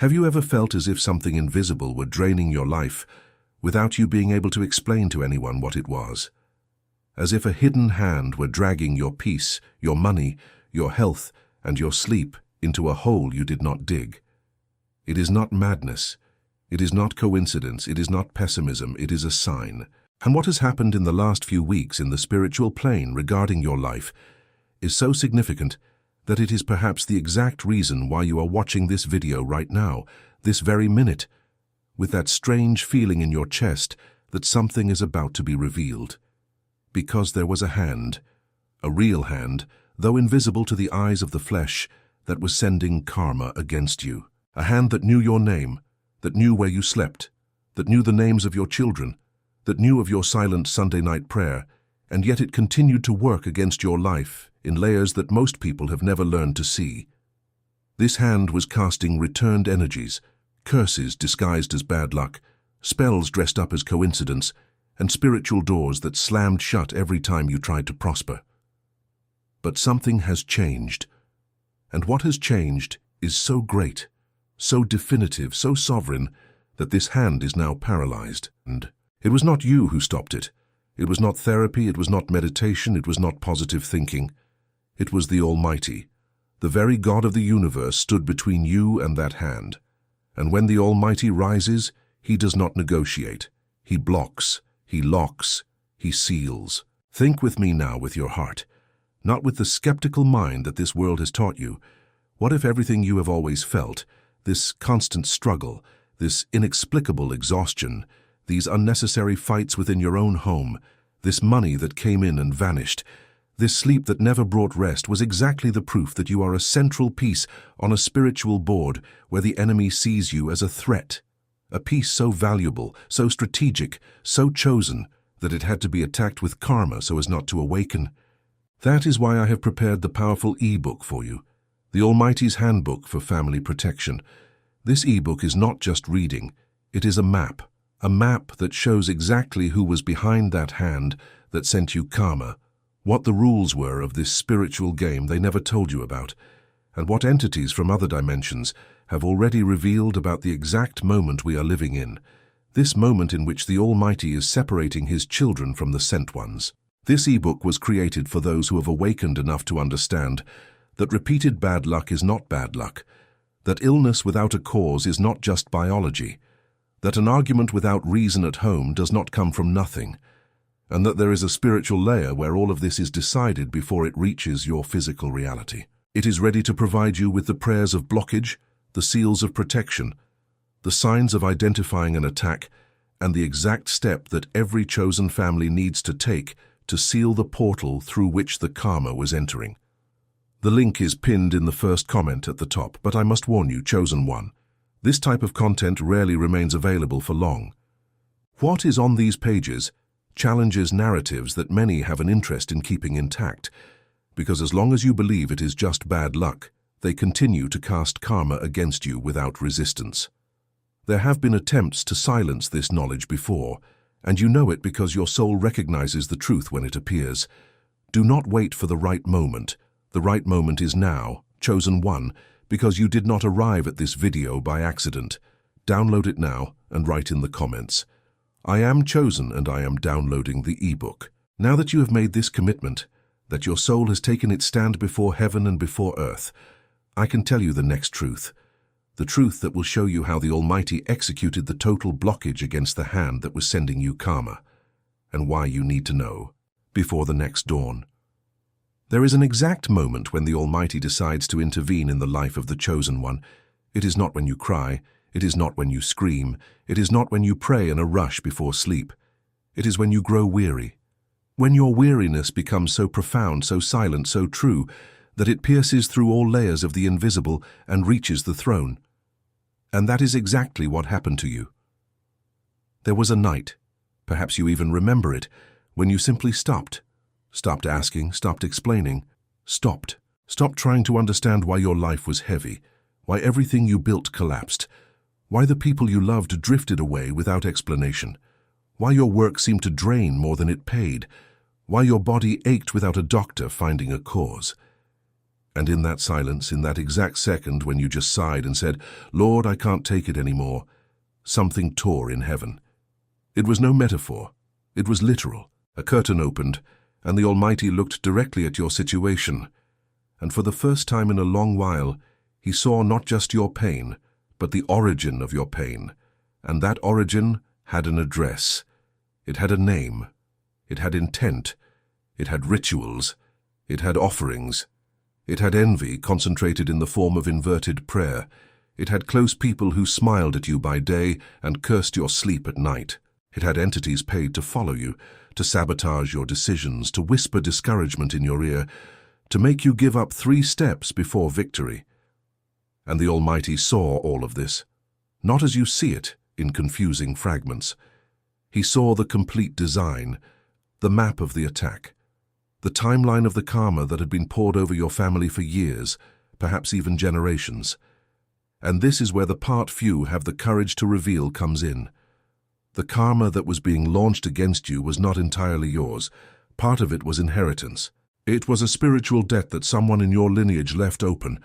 Have you ever felt as if something invisible were draining your life without you being able to explain to anyone what it was? As if a hidden hand were dragging your peace, your money, your health, and your sleep into a hole you did not dig. It is not madness. It is not coincidence. It is not pessimism. It is a sign. And what has happened in the last few weeks in the spiritual plane regarding your life is so significant that it is perhaps the exact reason why you are watching this video right now, this very minute, with that strange feeling in your chest that something is about to be revealed. Because there was a hand, a real hand, though invisible to the eyes of the flesh, that was sending karma against you. A hand that knew your name, that knew where you slept, that knew the names of your children, that knew of your silent Sunday night prayer, and yet it continued to work against your life in layers that most people have never learned to see. This hand was casting returned energies, curses disguised as bad luck, spells dressed up as coincidence, and spiritual doors that slammed shut every time you tried to prosper. But something has changed, and what has changed is so great, so definitive, so sovereign, that this hand is now paralyzed. And it was not you who stopped it. It was not therapy, it was not meditation, it was not positive thinking. It was the Almighty. The very God of the universe stood between you and that hand. And when the Almighty rises, he does not negotiate. He blocks, he locks, he seals. Think with me now with your heart, not with the skeptical mind that this world has taught you. What if everything you have always felt, this constant struggle, this inexplicable exhaustion, these unnecessary fights within your own home, this money that came in and vanished, this sleep that never brought rest was exactly the proof that you are a central piece on a spiritual board where the enemy sees you as a threat, a piece so valuable, so strategic, so chosen that it had to be attacked with karma so as not to awaken. That is why I have prepared the powerful e-book for you, the Almighty's Handbook for Family Protection. This e-book is not just reading, it is a map that shows exactly who was behind that hand that sent you karma, what the rules were of this spiritual game they never told you about, and what entities from other dimensions have already revealed about the exact moment we are living in, this moment in which the Almighty is separating his children from the sent ones. This e-book was created for those who have awakened enough to understand that repeated bad luck is not bad luck, that illness without a cause is not just biology, that an argument without reason at home does not come from nothing, and that there is a spiritual layer where all of this is decided before it reaches your physical reality. It is ready to provide you with the prayers of blockage, the seals of protection, the signs of identifying an attack, and the exact step that every chosen family needs to take to seal the portal through which the karma was entering. The link is pinned in the first comment at the top, but I must warn you, chosen one, this type of content rarely remains available for long. What is on these pages challenges narratives that many have an interest in keeping intact, because as long as you believe it is just bad luck, they continue to cast karma against you without resistance. There have been attempts to silence this knowledge before, and you know it because your soul recognizes the truth when it appears. Do not wait for the right moment. The right moment is now, chosen one, because you did not arrive at this video by accident. Download it now and write in the comments, "I am chosen and I am downloading the ebook." Now that you have made this commitment, that your soul has taken its stand before heaven and before earth, I can tell you the next truth. The truth that will show you how the Almighty executed the total blockage against the hand that was sending you karma, and why you need to know before the next dawn. There is an exact moment when the Almighty decides to intervene in the life of the chosen one. It is not when you cry, it is not when you scream, it is not when you pray in a rush before sleep. It is when you grow weary. When your weariness becomes so profound, so silent, so true, that it pierces through all layers of the invisible and reaches the throne. And that is exactly what happened to you. There was a night, perhaps you even remember it, when you simply stopped asking, stopped explaining, stopped trying to understand why your life was heavy, why everything you built collapsed, why the people you loved drifted away without explanation, why your work seemed to drain more than it paid, why your body ached without a doctor finding a cause. And in that silence, in that exact second when you just sighed and said, "Lord, I can't take it anymore," something tore in heaven. It was no metaphor. It was literal. A curtain opened, and the Almighty looked directly at your situation. And for the first time in a long while, He saw not just your pain, but the origin of your pain. And that origin had an address. It had a name. It had intent. It had rituals. It had offerings. It had envy concentrated in the form of inverted prayer. It had close people who smiled at you by day and cursed your sleep at night. It had entities paid to follow you, to sabotage your decisions, to whisper discouragement in your ear, to make you give up 3 steps before victory. And the Almighty saw all of this, not as you see it in confusing fragments. He saw the complete design, the map of the attack, the timeline of the karma that had been poured over your family for years, perhaps even generations. And this is where the part few have the courage to reveal comes in. The karma that was being launched against you was not entirely yours. Part of it was inheritance. It was a spiritual debt that someone in your lineage left open,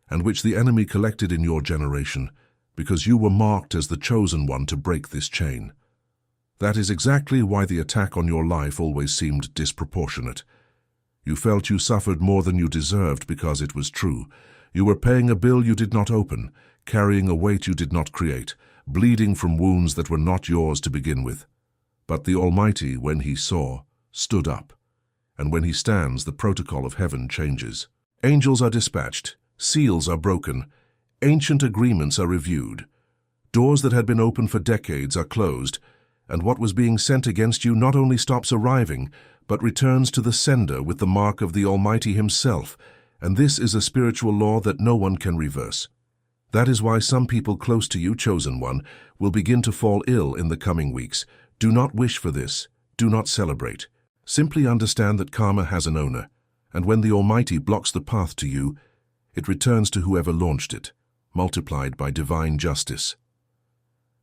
and which the enemy collected in your generation, because you were marked as the chosen one to break this chain. That is exactly why the attack on your life always seemed disproportionate. You felt you suffered more than you deserved because it was true. You were paying a bill you did not open, carrying a weight you did not create, bleeding from wounds that were not yours to begin with. But the Almighty, when He saw, stood up. And when He stands, the protocol of heaven changes. Angels are dispatched, seals are broken, ancient agreements are reviewed. Doors that had been open for decades are closed, and what was being sent against you not only stops arriving, but returns to the sender with the mark of the Almighty Himself, and this is a spiritual law that no one can reverse. That is why some people close to you, chosen one, will begin to fall ill in the coming weeks. Do not wish for this. Do not celebrate. Simply understand that karma has an owner, and when the Almighty blocks the path to you, it returns to whoever launched it, multiplied by divine justice.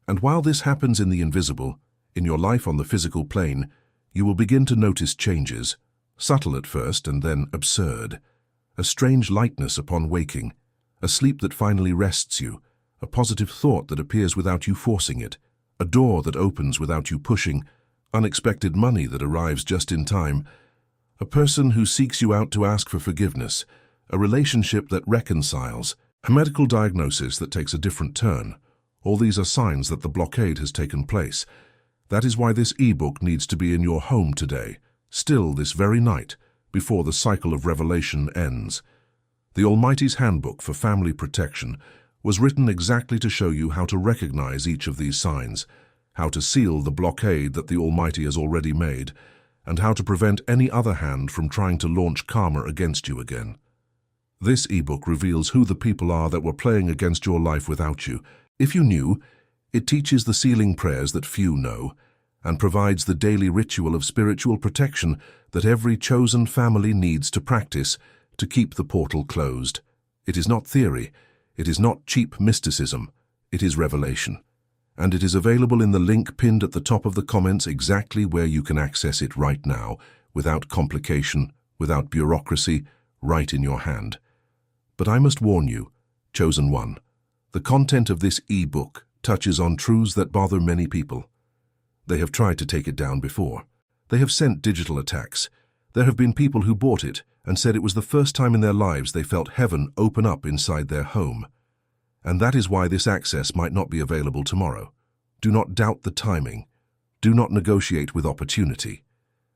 And while this happens in the invisible, in your life on the physical plane, you will begin to notice changes, subtle at first and then absurd. A strange lightness upon waking, a sleep that finally rests you, a positive thought that appears without you forcing it, a door that opens without you pushing, unexpected money that arrives just in time, a person who seeks you out to ask for forgiveness, a relationship that reconciles, a medical diagnosis that takes a different turn. All these are signs that the blockade has taken place. That is why this ebook needs to be in your home today, still this very night, before the cycle of revelation ends. The Almighty's Handbook for Family Protection was written exactly to show you how to recognize each of these signs, how to seal the blockade that the Almighty has already made, and how to prevent any other hand from trying to launch karma against you again. This ebook reveals who the people are that were playing against your life without you. If you knew, it teaches the sealing prayers that few know, and provides the daily ritual of spiritual protection that every chosen family needs to practice to keep the portal closed. It is not theory, it is not cheap mysticism, it is revelation. And it is available in the link pinned at the top of the comments exactly where you can access it right now, without complication, without bureaucracy, right in your hand. But I must warn you, chosen one, the content of this ebook touches on truths that bother many people. They have tried to take it down before. They have sent digital attacks. There have been people who bought it and said it was the first time in their lives they felt heaven open up inside their home. And that is why this access might not be available tomorrow. Do not doubt the timing. Do not negotiate with opportunity.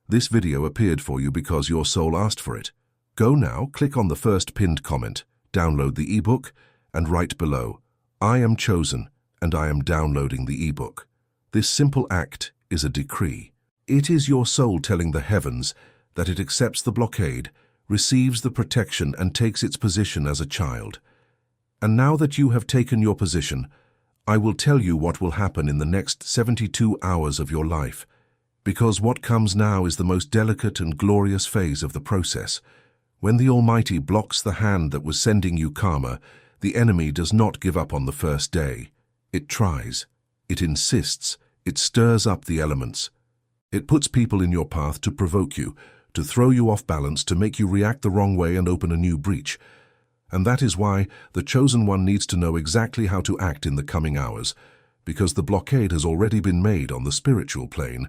This video appeared for you because your soul asked for it. Go now, click on the first pinned comment, download the ebook, and write below, "I am chosen, and I am downloading the ebook." This simple act is a decree. It is your soul telling the heavens that it accepts the blockade, receives the protection, and takes its position as a child. And now that you have taken your position, I will tell you what will happen in the next 72 hours of your life, because what comes now is the most delicate and glorious phase of the process. When the Almighty blocks the hand that was sending you karma, the enemy does not give up on the first day. It tries. It insists. It stirs up the elements. It puts people in your path to provoke you, to throw you off balance, to make you react the wrong way and open a new breach. And that is why the Chosen One needs to know exactly how to act in the coming hours, because the blockade has already been made on the spiritual plane,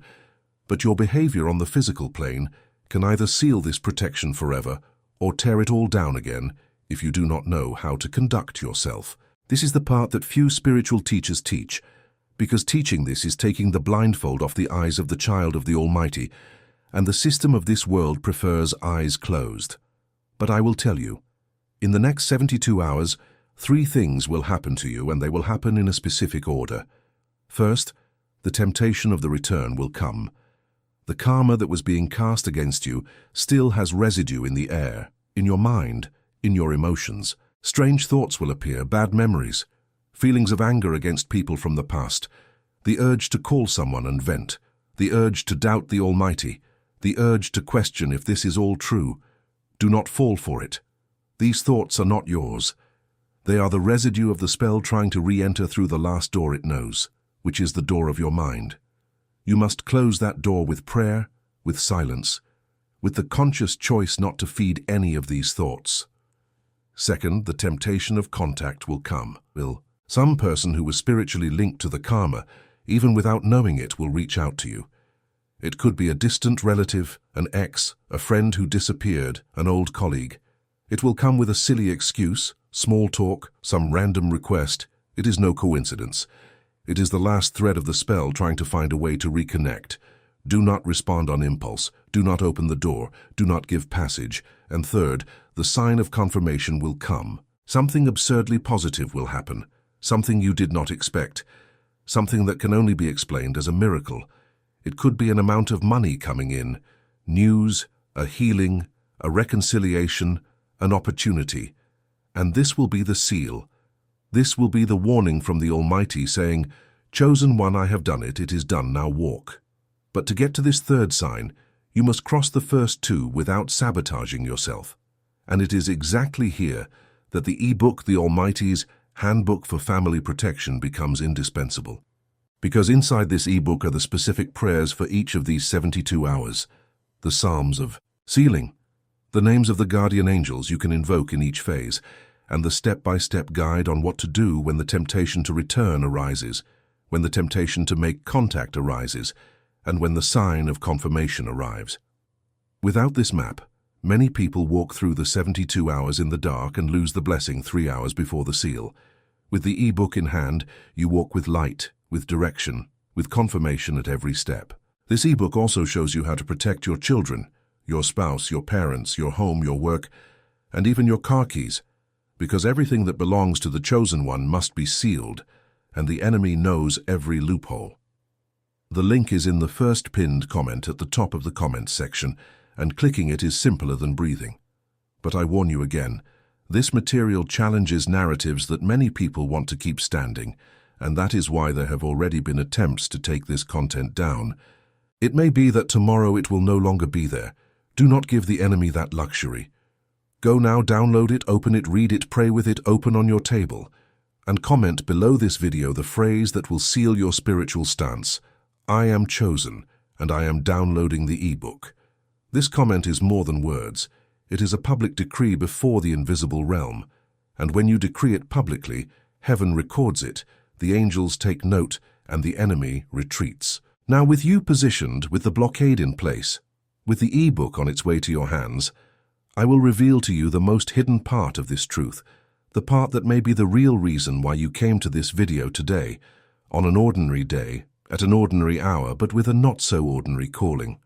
but your behavior on the physical plane can either seal this protection forever or tear it all down again if you do not know how to conduct yourself. This is the part that few spiritual teachers teach, because teaching this is taking the blindfold off the eyes of the child of the Almighty, and the system of this world prefers eyes closed. But I will tell you, in the next 72 hours, 3 things will happen to you, and they will happen in a specific order. First, the temptation of the return will come. The karma that was being cast against you still has residue in the air, in your mind, in your emotions. Strange thoughts will appear, bad memories, feelings of anger against people from the past, the urge to call someone and vent, the urge to doubt the Almighty, the urge to question if this is all true. Do not fall for it. These thoughts are not yours. They are the residue of the spell trying to re-enter through the last door it knows, which is the door of your mind. You must close that door with prayer, with silence, with the conscious choice not to feed any of these thoughts. Second, the temptation of contact will come. Some person who was spiritually linked to the karma, even without knowing it, will reach out to you. It could be a distant relative, an ex, a friend who disappeared, an old colleague. It will come with a silly excuse, small talk, some random request. It is no coincidence. It is the last thread of the spell trying to find a way to reconnect. Do not respond on impulse. Do not open the door. Do not give passage. And third, the sign of confirmation will come. Something absurdly positive will happen. Something you did not expect. Something that can only be explained as a miracle. It could be an amount of money coming in, news, a healing, a reconciliation, an opportunity. And this will be the seal. This will be the warning from the Almighty saying, "Chosen One, I have done it. It is done. Now walk." But to get to this third sign, you must cross the first 2 without sabotaging yourself. And it is exactly here that the e-book, the Almighty's Handbook for Family Protection, becomes indispensable. Because inside this e-book are the specific prayers for each of these 72 hours, the psalms of sealing, the names of the guardian angels you can invoke in each phase, and the step-by-step guide on what to do when the temptation to return arises, when the temptation to make contact arises, and when the sign of confirmation arrives. Without this map, many people walk through the 72 hours in the dark and lose the blessing 3 hours before the seal. With the e-book in hand, you walk with light, with direction, with confirmation at every step. This e-book also shows you how to protect your children, your spouse, your parents, your home, your work, and even your car keys, because everything that belongs to the Chosen One must be sealed, and the enemy knows every loophole. The link is in the first pinned comment at the top of the comments section, and clicking it is simpler than breathing. But I warn you again, this material challenges narratives that many people want to keep standing, and that is why there have already been attempts to take this content down. It may be that tomorrow it will no longer be there. Do not give the enemy that luxury. Go now, download it, open it, read it, pray with it, open on your table, and comment below this video the phrase that will seal your spiritual stance. I am chosen, and I am downloading the ebook. This comment is more than words. It is a public decree before the invisible realm, and when you decree it publicly, heaven records it, the angels take note, and the enemy retreats. Now, with you positioned, with the blockade in place, with the ebook on its way to your hands, I will reveal to you the most hidden part of this truth, the part that may be the real reason why you came to this video today, on an ordinary day, at an ordinary hour, but with a not-so-ordinary calling.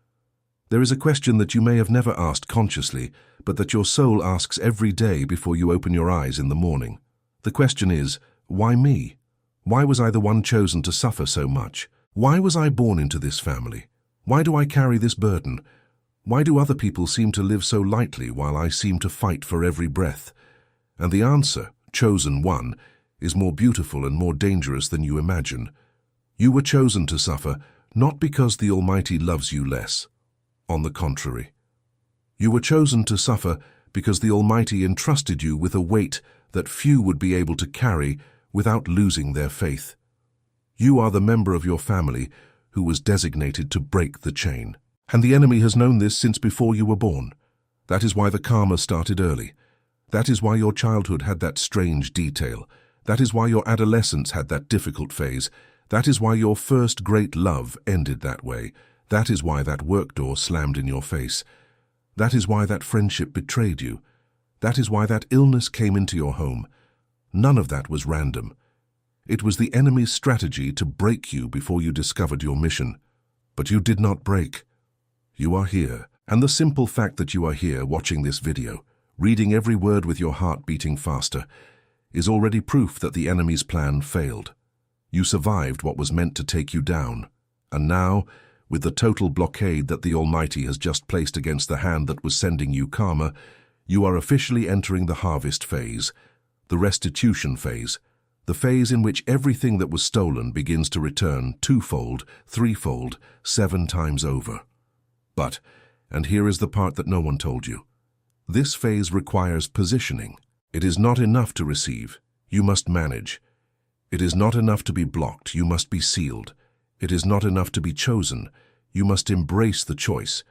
There is a question that you may have never asked consciously, but that your soul asks every day before you open your eyes in the morning. The question is, why me? Why was I the one chosen to suffer so much? Why was I born into this family? Why do I carry this burden? Why do other people seem to live so lightly while I seem to fight for every breath? And the answer, chosen one, is more beautiful and more dangerous than you imagine. You were chosen to suffer, not because the Almighty loves you less. On the contrary. You were chosen to suffer because the Almighty entrusted you with a weight that few would be able to carry without losing their faith. You are the member of your family who was designated to break the chain. And the enemy has known this since before you were born. That is why the karma started early. That is why your childhood had that strange detail. That is why your adolescence had that difficult phase. That is why your first great love ended that way. That is why that work door slammed in your face. That is why that friendship betrayed you. That is why that illness came into your home. None of that was random. It was the enemy's strategy to break you before you discovered your mission. But you did not break. You are here. And the simple fact that you are here watching this video, reading every word with your heart beating faster, is already proof that the enemy's plan failed. You survived what was meant to take you down. And now, with the total blockade that the Almighty has just placed against the hand that was sending you karma, you are officially entering the harvest phase, the restitution phase, the phase in which everything that was stolen begins to return twofold, threefold, 7 times over. But, and here is the part that no one told you, this phase requires positioning. It is not enough to receive, you must manage. It is not enough to be blocked, you must be sealed. It is not enough to be chosen, you must embrace the choice.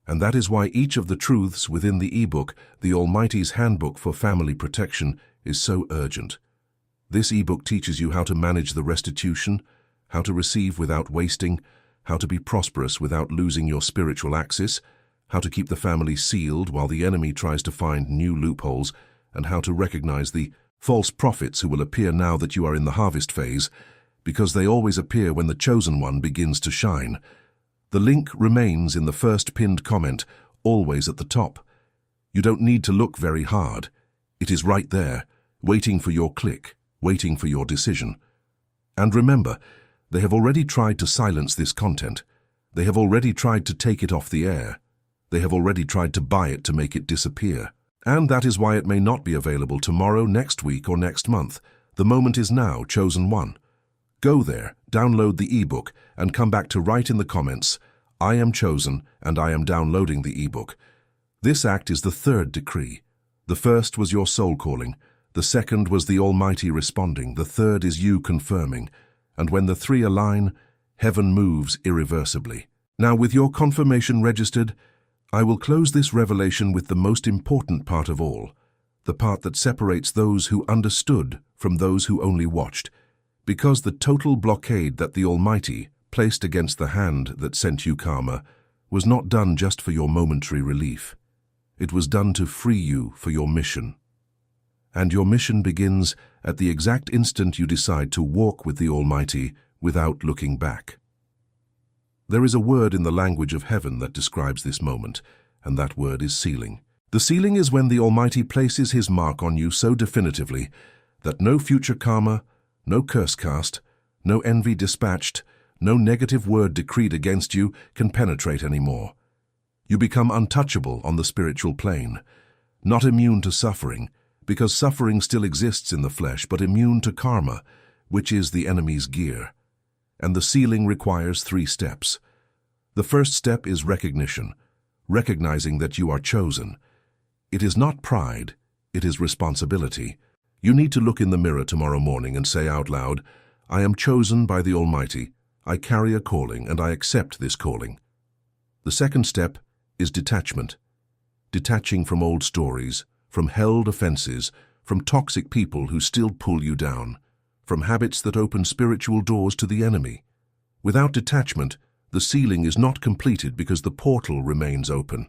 And that is why each of the truths within the ebook, the Almighty's Handbook for Family Protection, is so urgent. This ebook teaches you how to manage the restitution, how to receive without wasting, how to be prosperous without losing your spiritual axis, how to keep the family sealed while the enemy tries to find new loopholes, and how to recognize the false prophets who will appear now that you are in the harvest phase, because they always appear when the chosen one begins to shine. The link remains in the first pinned comment, always at the top. You don't need to look very hard. It is right there, waiting for your click, waiting for your decision. And remember, they have already tried to silence this content. They have already tried to take it off the air. They have already tried to buy it to make it disappear. And that is why it may not be available tomorrow, next week, or next month. The moment is now, chosen one. Go there, download the ebook, and come back to write in the comments, I am chosen and I am downloading the ebook. This act is the third decree. The first was your soul calling. The second was the Almighty responding. The third is you confirming. And when the three align, heaven moves irreversibly. Now, with your confirmation registered, I will close this revelation with the most important part of all, the part that separates those who understood from those who only watched, because the total blockade that the Almighty placed against the hand that sent you karma was not done just for your momentary relief. It was done to free you for your mission. And your mission begins at the exact instant you decide to walk with the Almighty without looking back. There is a word in the language of heaven that describes this moment, and that word is sealing. The sealing is when the Almighty places His mark on you so definitively that no future karma, no curse cast, no envy dispatched, no negative word decreed against you can penetrate anymore. You become untouchable on the spiritual plane, not immune to suffering, because suffering still exists in the flesh, but immune to karma, which is the enemy's gear. And the sealing requires 3 steps. The first step is recognition, recognizing that you are chosen. It is not pride, it is responsibility. You need to look in the mirror tomorrow morning and say out loud, I am chosen by the Almighty. I carry a calling and I accept this calling. The second step is detachment. Detaching from old stories, from held offenses, from toxic people who still pull you down, from habits that open spiritual doors to the enemy. Without detachment, the sealing is not completed because the portal remains open.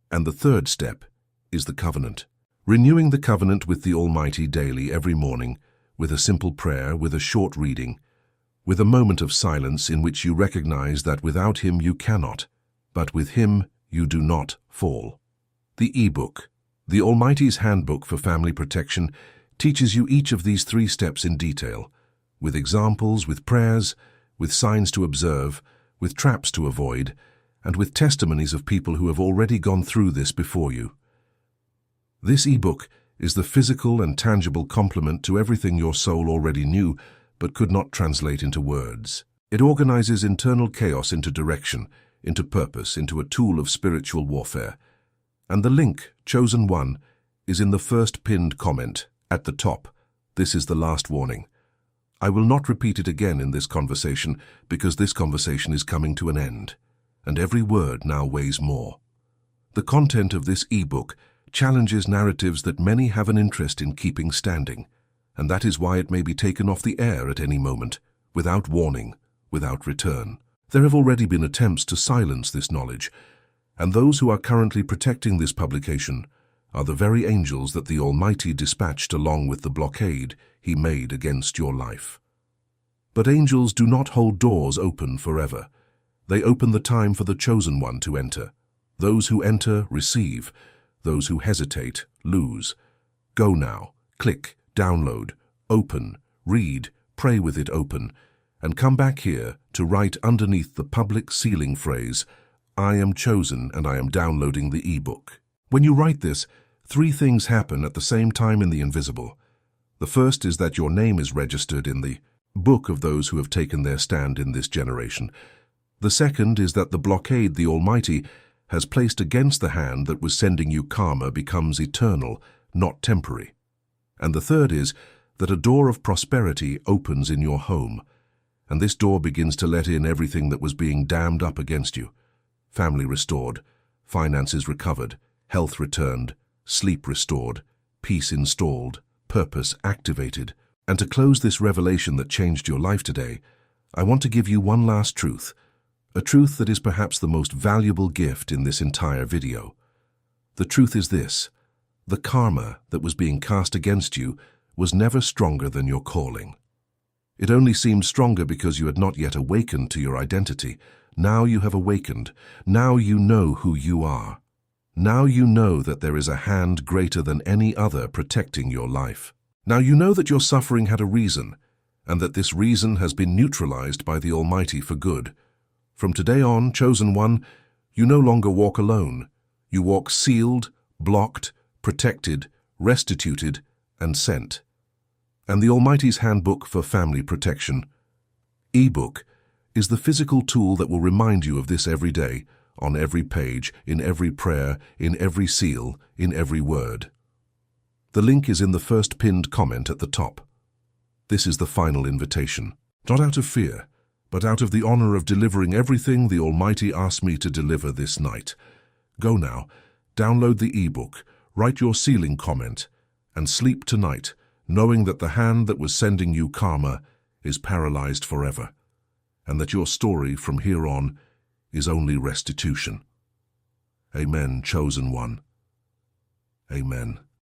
And the third step is the covenant. Renewing the covenant with the Almighty daily every morning, with a simple prayer, with a short reading, with a moment of silence in which you recognize that without Him you cannot, but with Him you do not fall. The ebook, the Almighty's Handbook for Family Protection, teaches you each of these 3 steps in detail, with examples, with prayers, with signs to observe, with traps to avoid, and with testimonies of people who have already gone through this before you. This ebook is the physical and tangible complement to everything your soul already knew but could not translate into words. It organizes internal chaos into direction, into purpose, into a tool of spiritual warfare. And the link, chosen one, is in the first pinned comment, at the top. This is the last warning. I will not repeat it again in this conversation because this conversation is coming to an end, and every word now weighs more. The content of this ebook challenges narratives that many have an interest in keeping standing, and that is why it may be taken off the air at any moment, without warning, without return. There have already been attempts to silence this knowledge, and those who are currently protecting this publication are the very angels that the Almighty dispatched along with the blockade He made against your life. But angels do not hold doors open forever. They open the time for the chosen one to enter. Those who enter receive. Those who hesitate lose. Go now, click, download, open, read, pray with it open, and come back here to write underneath the public sealing phrase, "I am chosen and I am downloading the ebook." When you write this, 3 things happen at the same time in the invisible. The first is that your name is registered in the book of those who have taken their stand in this generation. The second is that the blockade the Almighty has placed against the hand that was sending you karma becomes eternal, not temporary. And the third is that a door of prosperity opens in your home, and this door begins to let in everything that was being dammed up against you. Family restored, finances recovered, health returned, sleep restored, peace installed, purpose activated. And to close this revelation that changed your life today, I want to give you one last truth, a truth that is perhaps the most valuable gift in this entire video. The truth is this: the karma that was being cast against you was never stronger than your calling. It only seemed stronger because you had not yet awakened to your identity. Now you have awakened. Now you know who you are. Now you know that there is a hand greater than any other protecting your life. Now you know that your suffering had a reason, and that this reason has been neutralized by the Almighty for good. From today on, chosen one, you no longer walk alone. You walk sealed, blocked, protected, restituted, and sent. And the Almighty's Handbook for Family Protection, ebook, is the physical tool that will remind you of this every day, on every page, in every prayer, in every seal, in every word. The link is in the first pinned comment at the top. This is the final invitation, not out of fear, but out of the honor of delivering everything the Almighty asked me to deliver this night. Go now, download the ebook, write your sealing comment, and sleep tonight, knowing that the hand that was sending you karma is paralyzed forever, and that your story from here on is only restitution. Amen, chosen one. Amen.